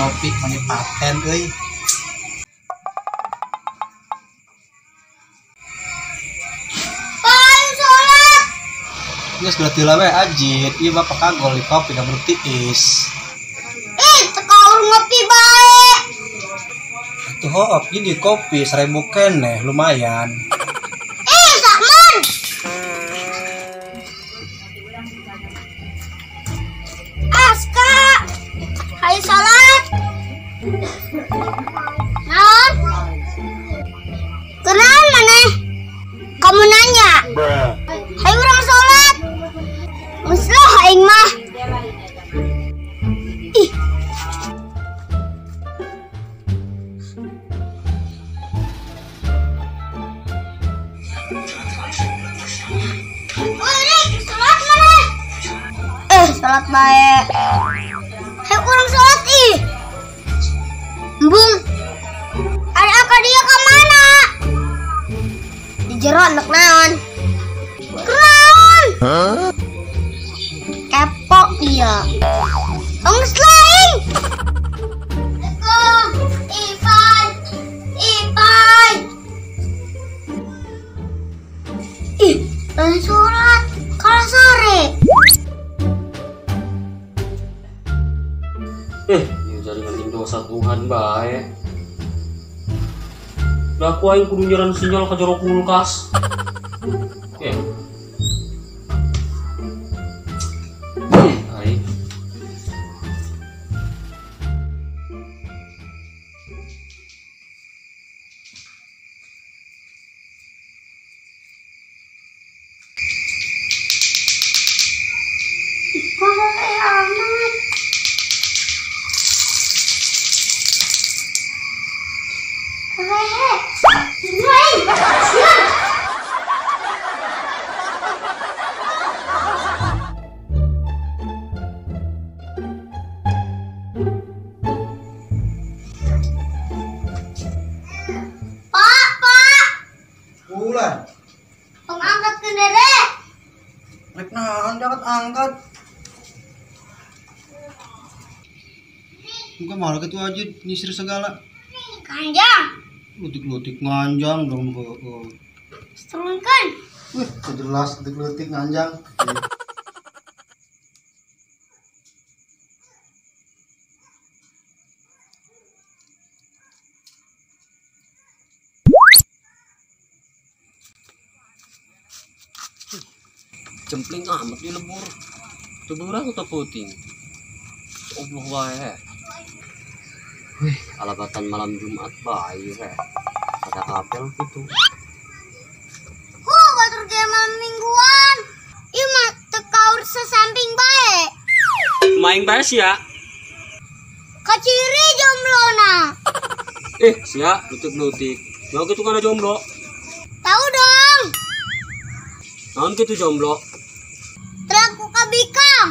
kopi mani paten euy. Geus berarti we ajit, ieu bapak kagol di kopi ka bertiis. Tekaur ngopi bae. Atuh hop, jadi kopi 1000 keneh lumayan. Sakman. Aska. Hai salat. Naon? Kenal maneh? Kamu nanya. Hai urang salat. Muslah aing mah. Ih. Salat maneh. Salat bae. Hai urang salat ih. Embung. Ada ka dia ka mana? Di jero anak naon? Kenaon? Kepo iya. Ongus lain. Ipan. Ih, lain surat. Kalah sare. Ya jadi nganting dosa Tuhan bae. Udah aku aing kudu nyeran sinyal ke jero kulkas. Aing. Bulan. Pengangkat ke dere. Rek naon jangan angkat. Enggak malah gitu aja nyisir segala. Kanjang. Lutik-lutik nganjang dong kok. Turunkan. Wih, jelas lutik-lutik nganjang. Cempling amat di lebur. Tuburang atau puting? Allah wae. Wih, alabatan malam Jumat bae he. Ada apel gitu. Batur ge malam mingguan. Ieu mah tekaur sasamping bae. Main bae sia. Kaciri jomblona. Sia, lutik-lutik. Mau gitu kana jomblo? Tahu dong. Naon gitu jomblo? Teraku kabikang.